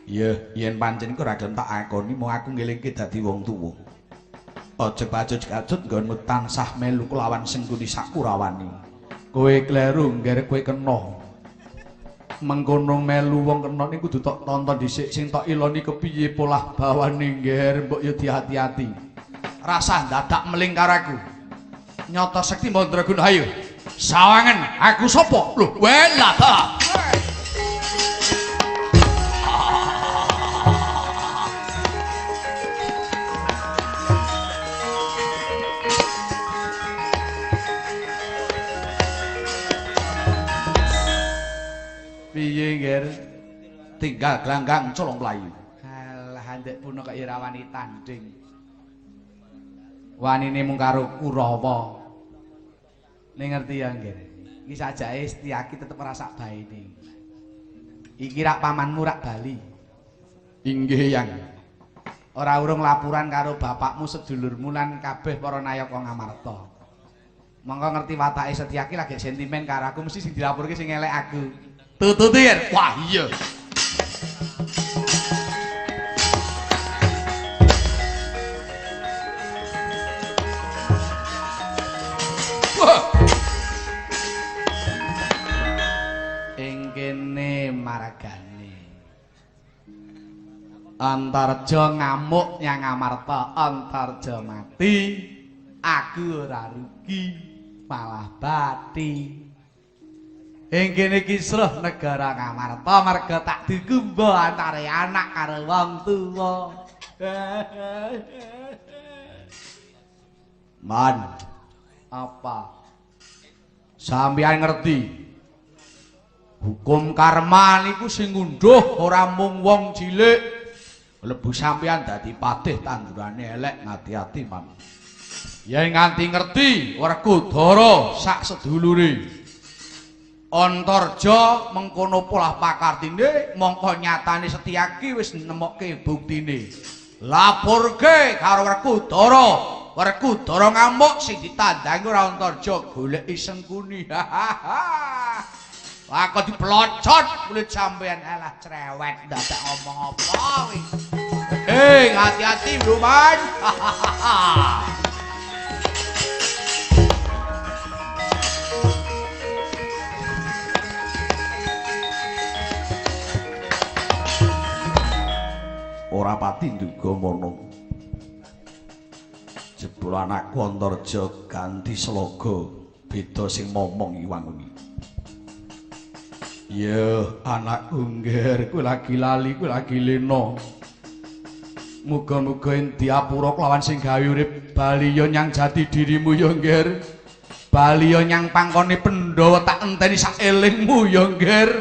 Iya, yen pancen iku ora gelem tak akoni mung aku ngelingke dadi wong tuwa. Aja pacut-pacut nggonmu tansah melu kelawan Sengkuni Sakurawani. Kowe kleru ngger kowe kena. Mengkono melu wong kena niku kudu tok tonton dhisik sing tok iloni kepiye polah bawane ngger mbok ya diati-ati. Rasa dadak meling karo aku. Nyata sekti mandraguna ayo. Sawangen aku sapa? Lho, welah ta. Piye ngger tinggal glanggang colong playu. Alah ndek puno kok ora wani tanding. Wanine mung karo Kurawa. Ning ngerti ya ngger. Iki sajake Setyaki tetep ora sak baene. Iki rak pamanmu rak bali. Inggih yang. Ora urung laporan karo bapakmu sedulurmu lan kabeh para nayaka Ngamarta. Monggo ngerti watake Setyaki lagi sentimen karo aku mesti sing dilapurke sing elek aku. Tututir. Wah iya. Ing kene margane. Antarja ngamuk nyang Ngamarta, Antarja mati, aku ora rugi, malah bathi. Ing kene kisruh negara Ngamarta merga tak dikumba antare anak karo wong tuwa. Man, apa? Sampeyan ngerti? Hukum karma niku sing ngunduh ora mung wong cilik. Lebu sampeyan dadi patih tandurane elek ngati-ati, Man. Yen nganti ngerti Werkudara sak sedulure Antarja mengkono polah pakartine mongko nyatane Setyaki wis nemokke buktine. Lapurke karo Werkudara. Werkudara ngamuk sing ditandangi ora Antarja goleki Sengkuni. Lah kok diplocot kulit sampean alah cerewet dadak ngomong apa kuwi. Hati-hati, Bro Man. Ora pati nduga mono. Jebul anakku Antarja ganti sloga beda sing momong iwang kuwi. Ya, anakku ngger, kowe lagi lali, kowe lagi lena. Muga-muga ing diapura kelawan sing gawe urip bali ya nyang jati dirimu ya ngger. Bali ya nyang pangkone Pandhawa tak enteni sak elingmu ya ngger.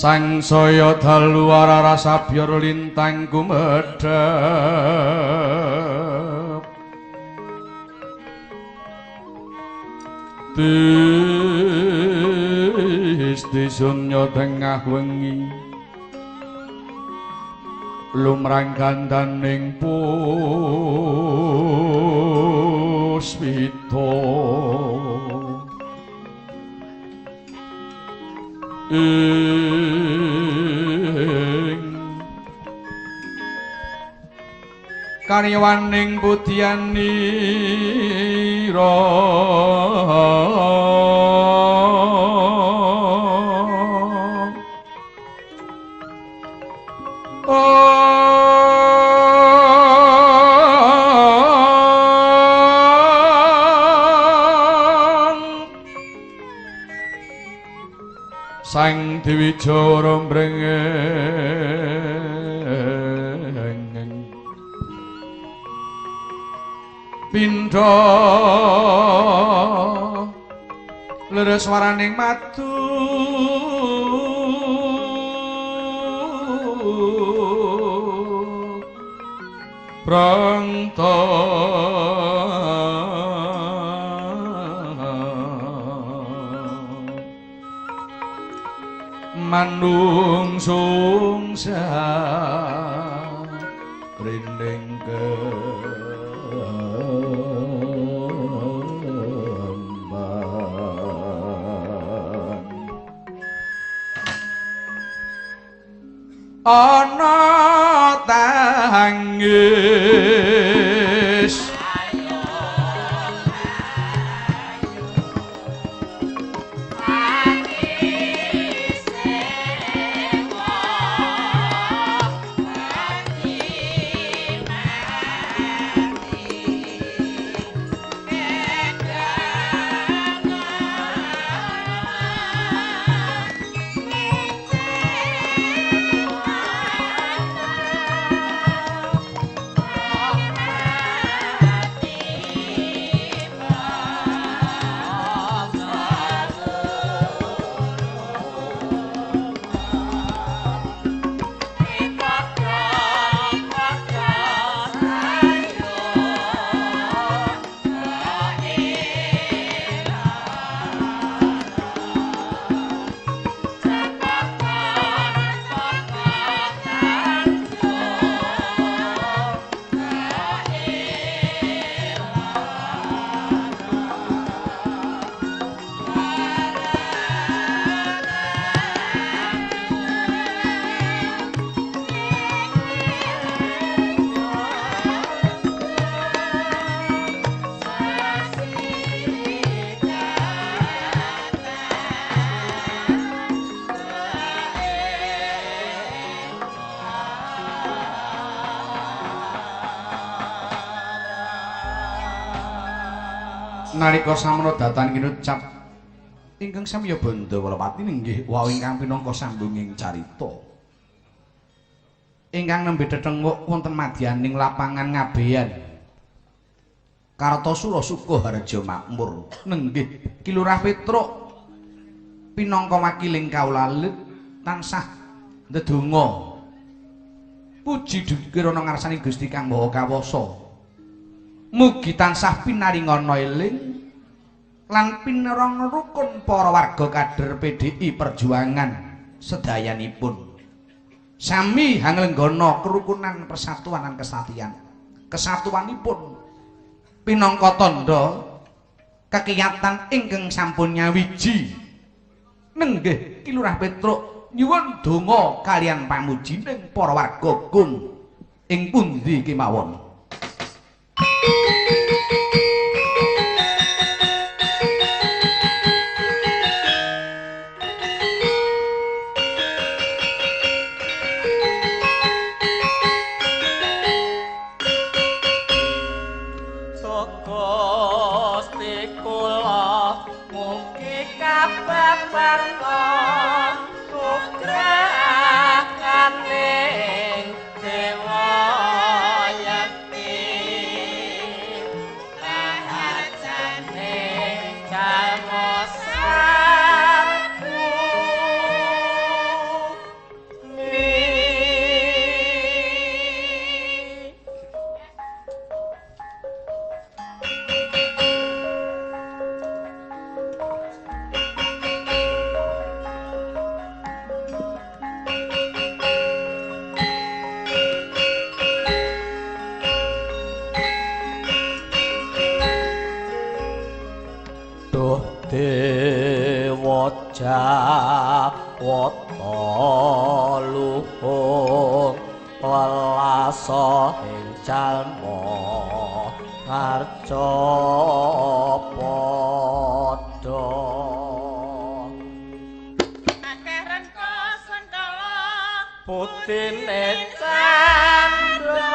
Sang saya dalu rasa biar lintang kumedhep tis disunya tengah wengi lumrang gandaning puspita karyawaning budyanira Sang Dewi Jara mrengeng pindha leres swaraning madu prangta manung sungsa rinding kembang ana tangis nalika samana datan kinucap ingkang samya Banda Walapati inggih wau ingkang pinangka sambunging carita ingkang nembe tetenguk wonten madyaning lapangan Ngabean Kartosura Sukoharja Makmur nenggih Ki Lurah Petruk pinangka wakiling kawulalit tansah ndedonga puji dukira ana ngarsaning Gusti Kang Maha Kawasa mugi tansah pinaringana eling lan pinarang rukun para warga kader PDI Perjuangan sedayanipun sami hanglenggana kerukunan persatuan lan kesatian kesatuanipun pinangka tandha kekiyatan ingkang sampun nyawiji nenggih Ki Lurah Petruk nyuwun donga kaliyan pamujining para warga Gung ing pundi kemawon. wata luhung welasa ing jalma ngarca padha akeh rengko sentala putine candra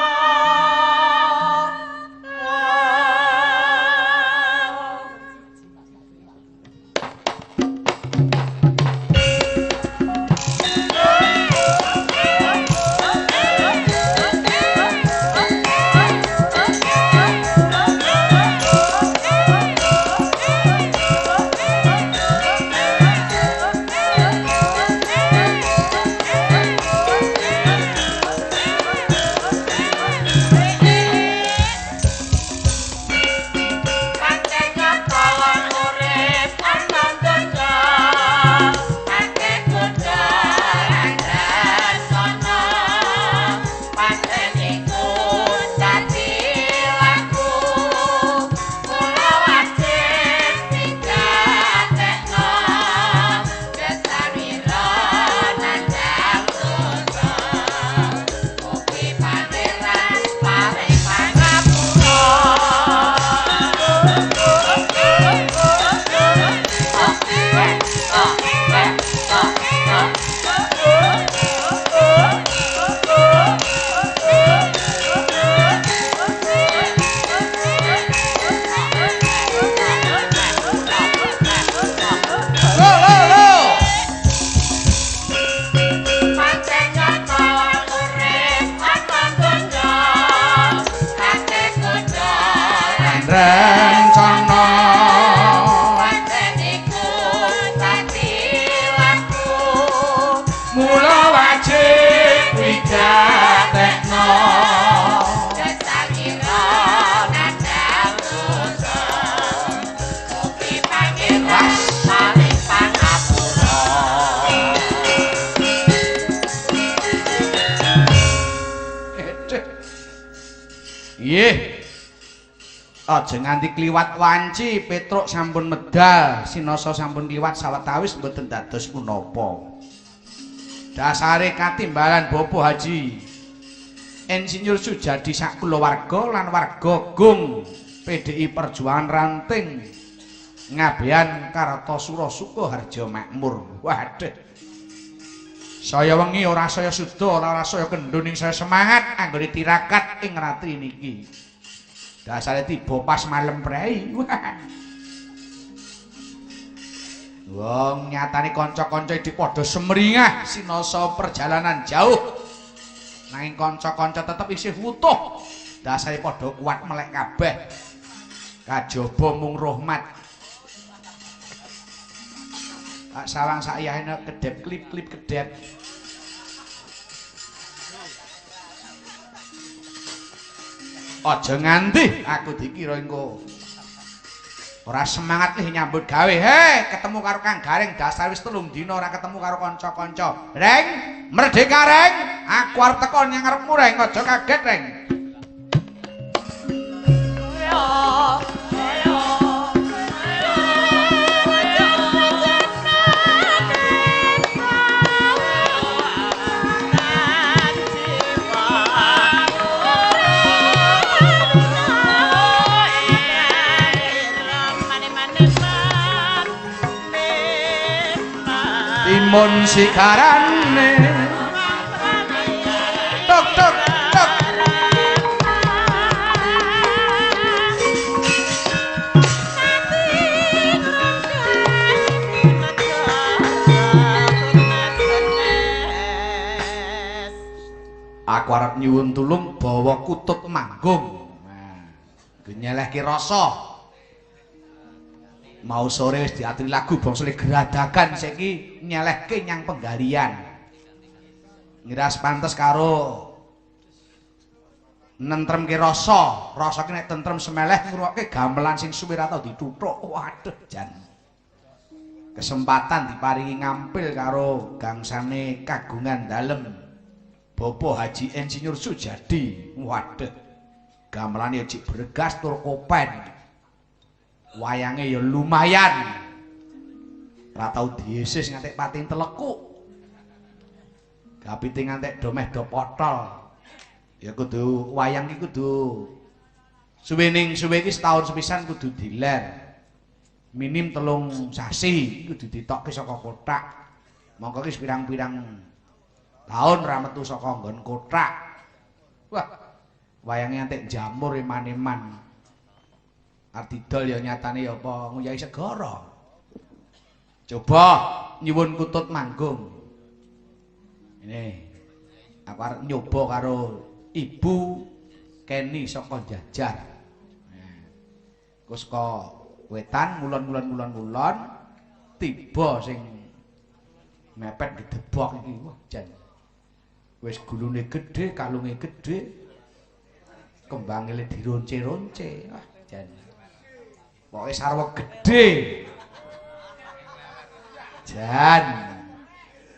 Aja nganti kliwat wanci, Petruk sampun medal, Sinasa sampun kliwat sawetawis mboten dados punapa. Dasare katimbalan Bapak Haji Insinyur Sujadi sak kulawarga lan warga Gung PDI Perjuangan Ranting Ngabehan Kartosura Sukoharja makmur. Waduh. Saya wengi ora saya suda, ora saya kendho ning saya semangat anggone tirakat ing ratri niki. Dasare tiba pas malem prei. Wong nyatane kanca-kanca iki padha semringah sinasa perjalanan jauh. Nanging kanca-kanca tetep isih wutuh. Dasare padha kuat melek kabeh. Kajaba mung rahmat. Kak sawang sak yahene kedep klip-klip kedep. Aja nganti aku dikira engko ora semangat nih nyambut gawe. Ketemu karo Kang Gareng dasar wis 3 dina ora ketemu karo kanca-kanca. Reng, merdeka Reng. Aku arep teko nang ngarepmu Reng, aja kaget Reng. Timun sikarane tok tok tok aku arep nyuwun tulung bawa kutut manggung. Nah, nyelehke rasa. Mau sore wis diaturi lagu bangsane geradakan saiki nyelehke nyang penggalian. Ngiras pantes karo nentremke rasa. Rasa ki nek tentrem semeleh ngrungokke gamelan sing suwe ra tau dituthuk. Waduh jan. Kesempatan diparingi ngampil karo gangsane kagungan dalem Bapak Haji Insinyur Sujadi. Waduh. Gamelane cik bergas tur kopen. Wayange ya lumayan. Ora tau diesis ngantek pating telekuk. Kapite ngantek domeh do potol. Ya kudu wayang iki kudu suwe iki setahun sepisan kudu diler. Minim 3 sasi kudu ditokke saka kotak. Mongko iki pirang-pirang tahun ra metu saka nggon kotak. Wah, wayange antek jamur eman-eman. Artidol ya nyatane ya apa nguyai segara. Coba nyuwun Kutut Manggung. Ini aku arep nyoba karo Ibu Keni saka Jajar. Terus kok wetan ngulon tiba sing mepet gedebok iki wah jan wis gulune gedhe kalunge gedhe kembange le dironce-ronce wah jan pokoke sarwa gedhe jan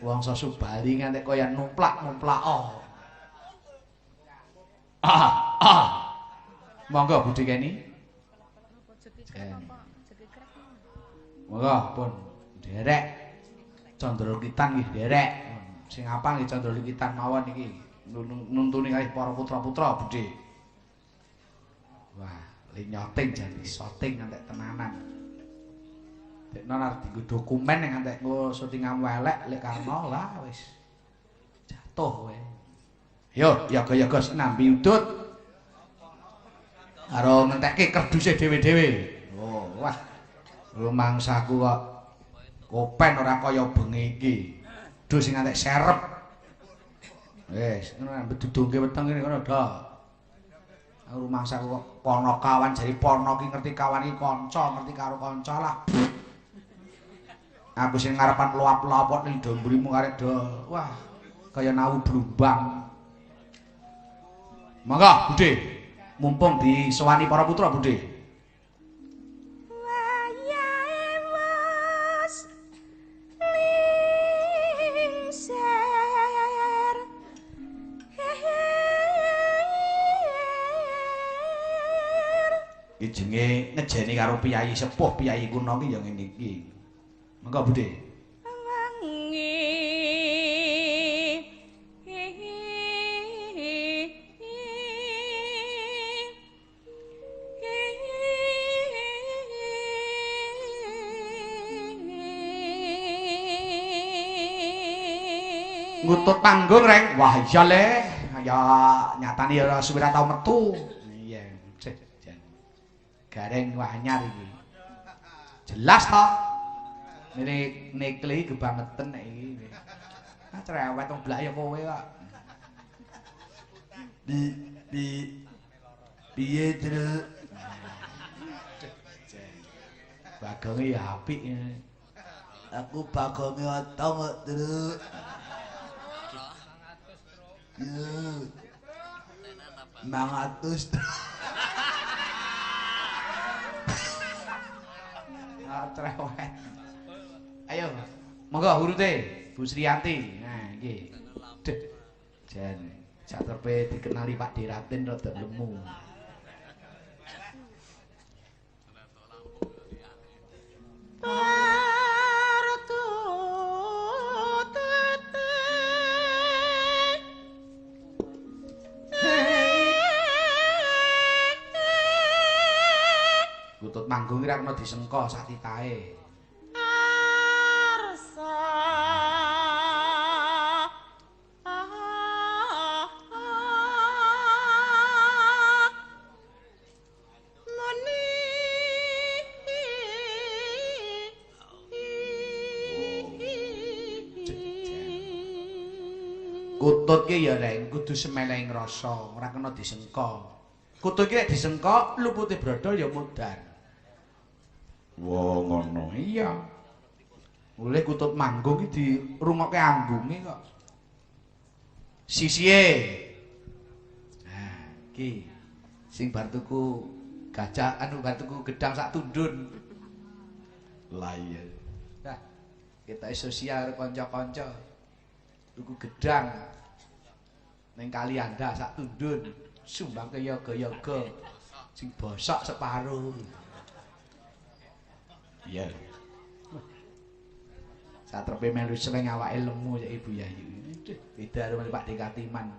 wong Subali ngantek kaya numplak-numplak monggo Budi Keni monggo pun derek Candra-Kitan nggih derek sing apal nggih Candra-Kitan mawon iki nuntuni kalih para putra-putra Budhe. Wah, le nyoting jan syuting ngantek tenanan. Dekno arep dienggo dokumen ngantek nggo syutingan welek lek Karno lah wis jatuh kowe. Yo, yaga-yaga sinambi udut. Karo ngentekke kerduse dhewe-dhewe. Oh, wah. Rumangsaku kok kopen ora kaya bengi iki. Dus sing antek serep. Wis, ngono bedudungke weteng ngene ngono dah. Rumangsaku kok pono kawan jari pono ki ngerti kawan iki kanca, ngerti karo kanca lah. Aku sing ngarepan luap-luapot ning do mburimu karek do. Wah, kaya nawu blumbang. Mangga, Budhe. Mumpung disewani para putra, Budhe. Iki jenenge ngejeni karo piyayi sepuh piyayi kuno iki ya ngene iki. Monggo Budhe. Ngutut panggung reng. Wah iya le. Ya nyatane ya suwe ra tau metu. Iya, gareng wanyar iki. Jelas to. Ini nekle iki kebangetan nek iki. Ah cerewet wong blak ya kowe kok. Piye Truk? Bagonge ya apik. Aku bagonge otong kok, Truk. Yo. 500. Ah cerewet. Ayo, monggo urute Bu Sriyanti. Nah, iki. Jan satepe dikenali Pak Diratin rada lemu. Kutut manggung ora kena disengka satitahe. Kutut ki ya reng kudu semeleng rasa, ora kena disengka. Kutut ki nek disengka lupute brodol ya mudar. Wah ngono iya. Mulih Kutut manggung ki dirungokke anggunge kok. Sisihe. Nah, iki sing bar tuku gajah bar tuku gedang sak tundun. Lah iya. Nah, kita sosial kanca-kanca. Tuku gedang ning kali Anda sak tundun sumbang ke yoga-yoga sing bosok separuh. Iya. Satrepe melu sreng awake lemu ya Ibu Yayu. Beda karo Pak Dekatiman.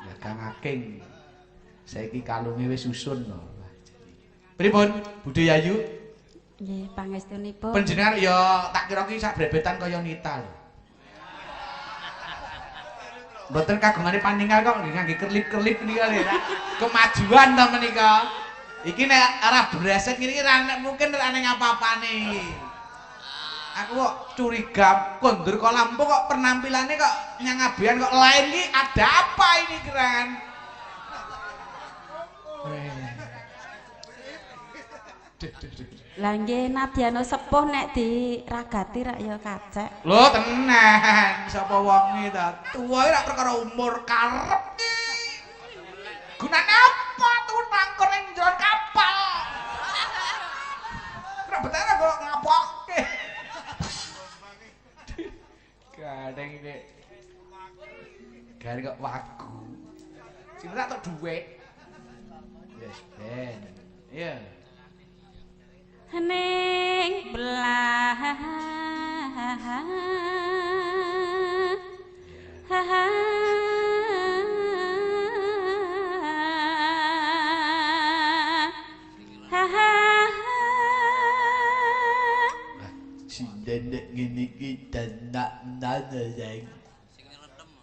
Ya Kang Aking. Saiki kalunge wis susun lho. Pripun, Budhe Yayu? Nggih, pangestunipun. Panjenengan ya tak kira ki sak brebetan kaya Nita lho. Mboten kagungane paningal kok ngangge kerlip-kerlip menika lho. Kemajuan ta menika. Iki nek arah breset ngene iki ra mungkin ora ning apa-apane iki. Aku kok curiga kondur kok lampu kok penampilannya kok nyangabian kok lain iki ada apa ini keran? Lah nggih nadyana sepuh nek diragati rak ya kacek. Lho tenan, sapa wonge ta? Tuwa ora perkara umur karep ki. Gunane apa tuh nangkur ning jero kapal? Ora betara kok ngapoke. Kadang iki. Gare kok wagu. Sing ora tok dhuwit. Yes, ben. Iya. Ning belahan Sindendek ngene iki tenak-tenak sayang.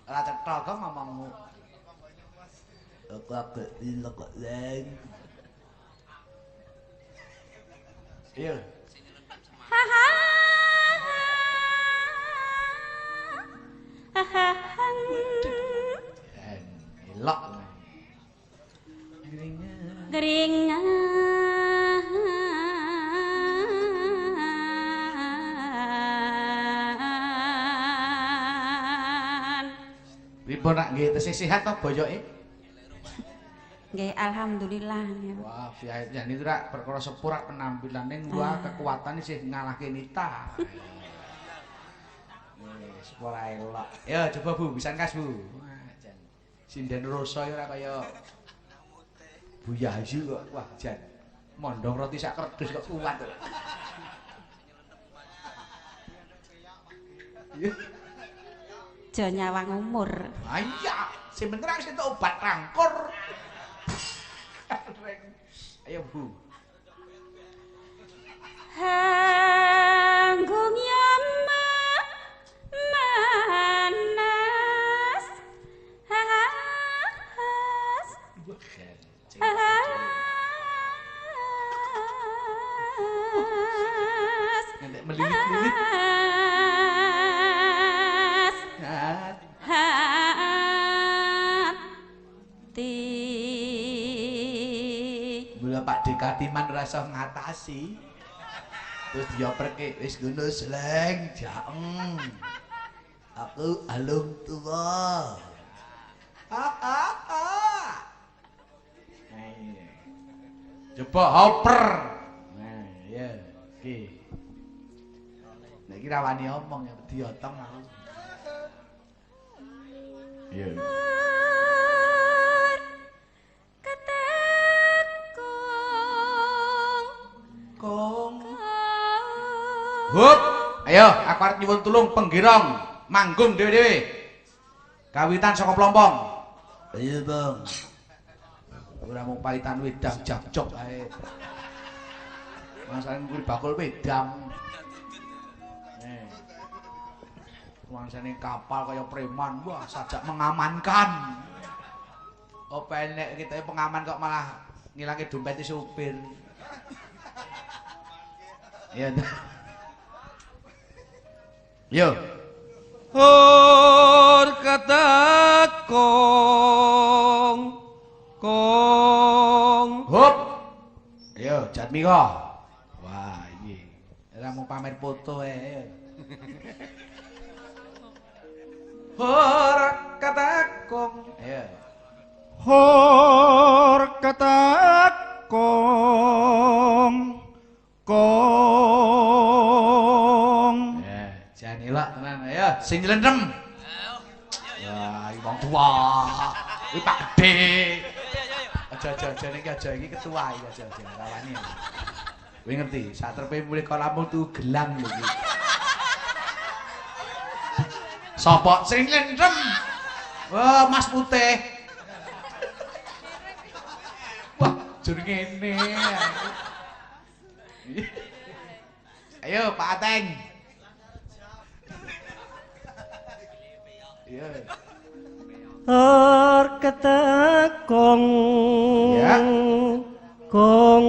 Ora cetha kok ngomongmu. Aku ilok kok sayang. Iya. Elok. Geringan Pripun nak nggih tesih sehat to boyoke? nggih alhamdulillah. Wah, biaya niku rak perkara sepur rak penampilane wah kekuatane sih ngalahke Nita. Wis ora elok. Ya coba Bu, pisan kas Bu. Sinden rasa ora kaya Bu Yayu kok. Wah, jan. Mondong roti sak kerdus kok kuat. Jo nyawang umur. Ah iya, sing penting wis entuk obat rangkur. Ayo Bu. Hanggung yama manas has Ngendek melilit-lilit. Mula Pak Dekatiman rasa ngatasi. Terus diopreke wis ngono sleng jaeng. Aku alung tua. Coba oper. Nah, ya. Iki. Nek iki rawani omong ya diotong aku. Iya. Hup, ayo aku arep nyuwun tulung penggirong manggung dhewe-dhewe. Kawitan saka Plompong. Iya, Bang. Ora mung palitan wedang jabjok ae. Masalah kuwi bakul wedang. Wangsane kapal kaya preman, wah sajak mengamankan. Apa enek kita pengaman kok malah ngilangi dompet supir. Iya. Yo. Hor kata kong Hup. Ayo, Jatmi kok. Wah, iki. Ora mau pamer foto ae. Hor kata kong. Ayo. Hor kata kong Jangan elak tenan ayo sing nyelendem. Wah, iki wong tua. Iki Pak Gede. Aja niki aja iki ketua iki aja rawani. Kowe ngerti, satrepe mulih kok lampung tuh gelang lho iki. Sapa sing lendem? Wah, Mas Putih. Wah, jur ngene. Ayo, Pak Ateng. Iya. Ketekong. Ya. Kong.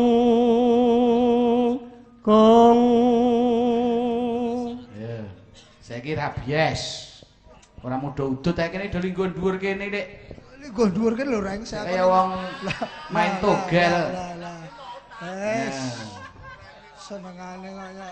Ya. Saiki rabies. Ora muda udut ae kene do linggo dhuwur kene, Dik. Linggo dhuwur kene lho reng sak. Kaya wong main togel. Senengane kaya